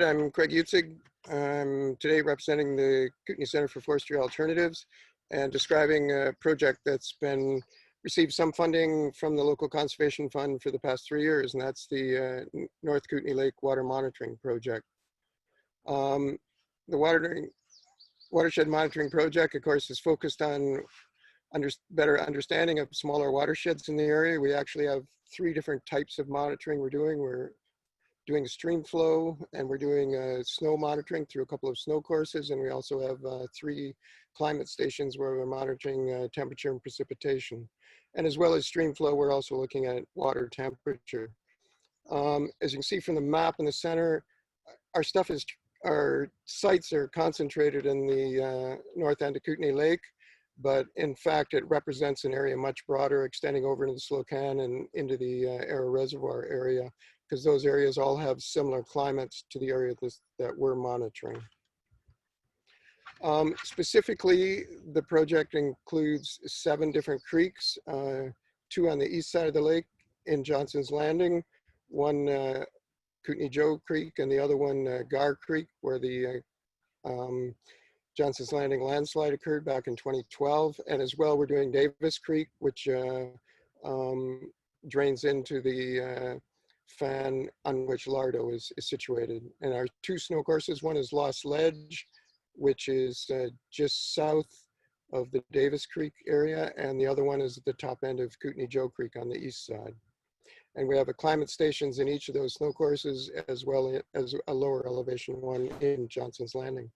I'm Craig Utzig. I'm today representing the Kootenay Center for Forestry Alternatives and describing a project that's been received some funding from the local conservation fund for the past 3 years, and that's the North Kootenay Lake Water Monitoring Project. The Watershed Monitoring Project, of course, is focused on better understanding of smaller watersheds in the area. We actually have 3 different types of monitoring we're doing. We're doing stream flow, and we're doing snow monitoring through a couple of snow courses, and we also have 3 climate stations where we're monitoring temperature and precipitation. And as well as stream flow, we're also looking at water temperature. As you can see from the map in the center, our sites are concentrated in the north end of Kootenay Lake, but in fact it represents an area much broader, extending over into the Slocan and into the Arrow Reservoir area, because those areas all have similar climates to the area that we're monitoring. Specifically, the project includes 7 different creeks, 2 on the east side of the lake in Johnson's Landing, one Kootenay Joe Creek, and the other one Gar Creek, where the Johnson's Landing landslide occurred back in 2012. And as well, we're doing Davis Creek, which drains into the fan on which Lardo is situated. And our 2 snow courses, one is Lost Ledge, which is just south of the Davis Creek area, and the other one is at the top end of Kootenay Joe Creek on the east side. And we have a climate stations in each of those snow courses, as well as a lower elevation one in Johnson's Landing.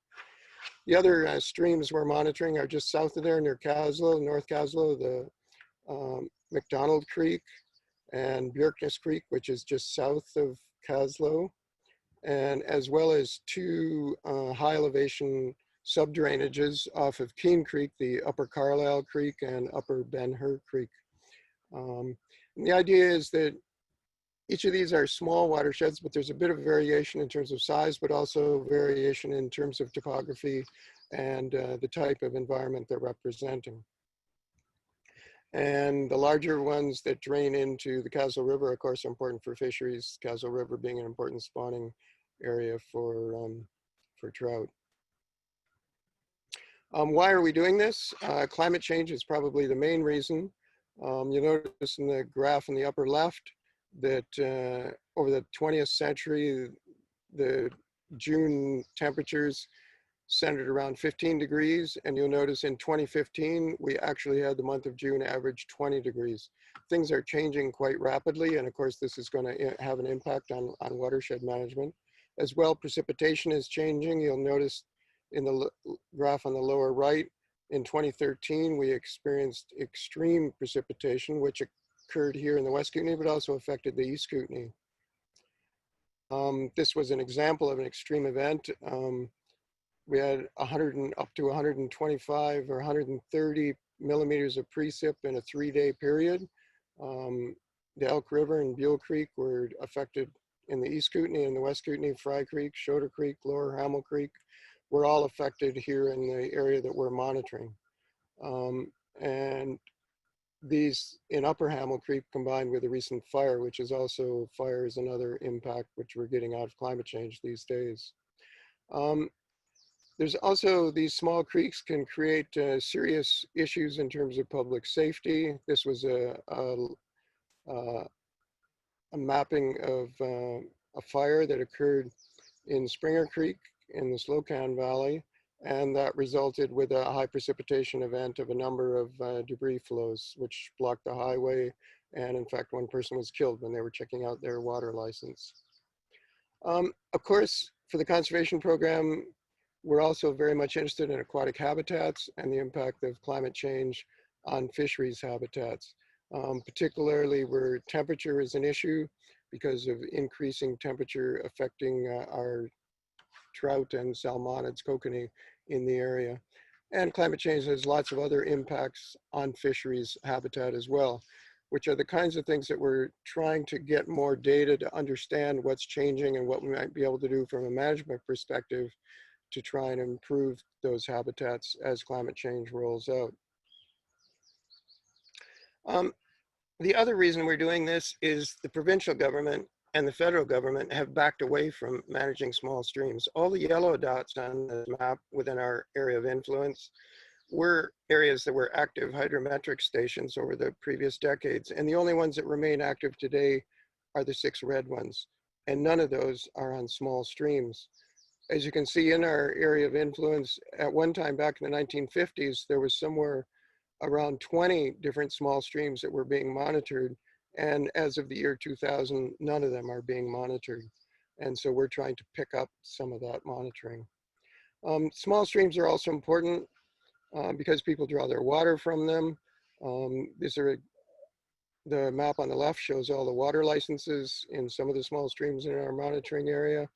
The other streams we're monitoring are just south of there near Caslow, North Caslow, the McDonald Creek and Bjerkness Creek, which is just south of Caslow, and as well as 2 high elevation sub-drainages off of Keene Creek, the Upper Carlisle Creek and Upper Ben-Hur Creek. And the idea is that each of these are small watersheds, but there's a bit of variation in terms of size, but also variation in terms of topography and the type of environment they're representing. And the larger ones that drain into the Caslow River, of course, are important for fisheries, Caslow River being an important spawning area for trout. Why are we doing this? Climate change is probably the main reason. You notice in the graph in the upper left that over the 20th century, the June temperatures centered around 15 degrees, and you'll notice in 2015 we actually had the month of June average 20 degrees. Things are changing quite rapidly, and of course this is going to have an impact on watershed management. As well, precipitation is changing. You'll notice in the graph on the lower right, in 2013 we experienced extreme precipitation, which occurred here in the West Kootenay, but also affected the East Kootenay. This was an example of an extreme event. We had up to 125 or 130 millimeters of precip in a 3-day period. The Elk River and Buell Creek were affected in the East Kootenay and the West Kootenay. Fry Creek, Shoda Creek, Lower Hamel Creek were all affected here in the area that we're monitoring. And these in Upper Hamel Creek combined with a recent fire, which is also, fire is another impact which we're getting out of climate change these days. There's also, these small creeks can create serious issues in terms of public safety. This was a mapping of a fire that occurred in Springer Creek in the Slocan Valley, and that resulted with a high precipitation event of a number of debris flows, which blocked the highway. And in fact, one person was killed when they were checking out their water license. Of course, for the conservation program, we're also very much interested in aquatic habitats and the impact of climate change on fisheries habitats, particularly where temperature is an issue because of increasing temperature affecting our trout and salmonids, kokanee in the area. And climate change has lots of other impacts on fisheries habitat as well, which are the kinds of things that we're trying to get more data to understand what's changing and what we might be able to do from a management perspective to try and improve those habitats as climate change rolls out. The other reason we're doing this is the provincial government and the federal government have backed away from managing small streams. All the yellow dots on the map within our area of influence were areas that were active hydrometric stations over the previous decades. And the only ones that remain active today are the 6 red ones. And none of those are on small streams. As you can see in our area of influence, at one time back in the 1950s, there was somewhere around 20 different small streams that were being monitored. And as of the year 2000, none of them are being monitored. And so we're trying to pick up some of that monitoring. Small streams are also important because people draw their water from them. The map on the left shows all the water licenses in some of the small streams in our monitoring area.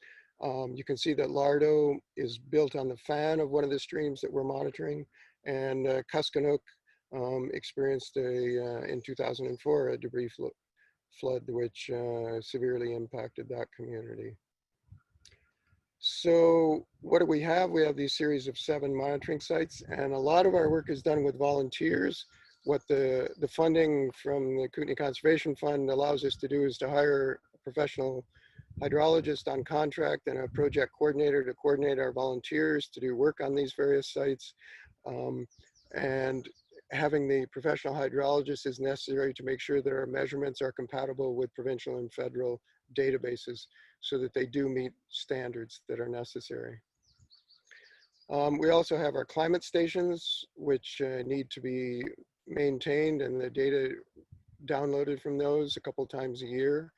You can see that Lardo is built on the fan of one of the streams that we're monitoring, and Kuskanook experienced in 2004 a debris flood which severely impacted that community. So what do we have? We have these series of 7 monitoring sites, and a lot of our work is done with volunteers. What the funding from the Kootenay Conservation Fund allows us to do is to hire a professional hydrologist on contract and a project coordinator to coordinate our volunteers to do work on these various sites. And having the professional hydrologist is necessary to make sure that our measurements are compatible with provincial and federal databases so that they do meet standards that are necessary. We also have our climate stations, which need to be maintained and the data downloaded from those a couple times a year.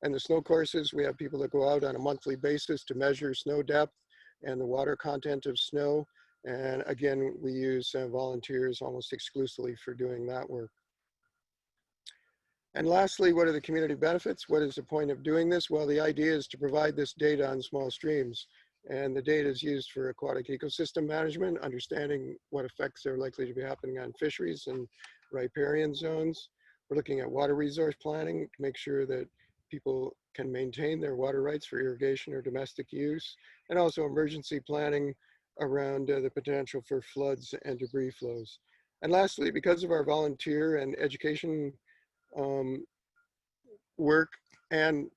And the snow courses, we have people that go out on a monthly basis to measure snow depth and the water content of snow. And again, we use volunteers almost exclusively for doing that work. And lastly, what are the community benefits? What is the point of doing this? Well, the idea is to provide this data on small streams. And the data is used for aquatic ecosystem management, understanding what effects are likely to be happening on fisheries and riparian zones. We're looking at water resource planning to make sure that people can maintain their water rights for irrigation or domestic use, and also emergency planning around the potential for floods and debris flows. And lastly, because of our volunteer and education work and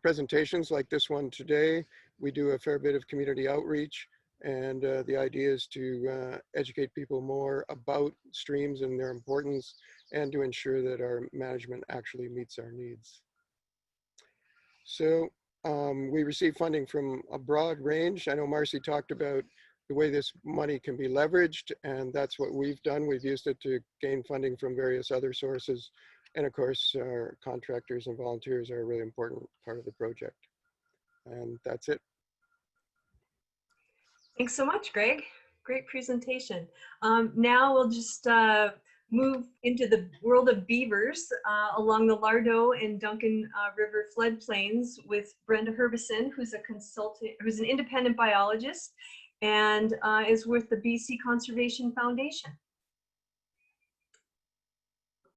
presentations like this one today, we do a fair bit of community outreach, and the idea is to educate people more about streams and their importance, and to ensure that our management actually meets our needs. So we receive funding from a broad range. I know Marcy talked about the way this money can be leveraged, and that's what we've done. We've used it to gain funding from various other sources. And of course, our contractors and volunteers are a really important part of the project. And that's it. Thanks so much, Greg. Great presentation. Now we'll just move into the world of beavers along the Lardo and Duncan River floodplains with Brenda Herbison, who's a consultant, who's an independent biologist and is with the BC Conservation Foundation.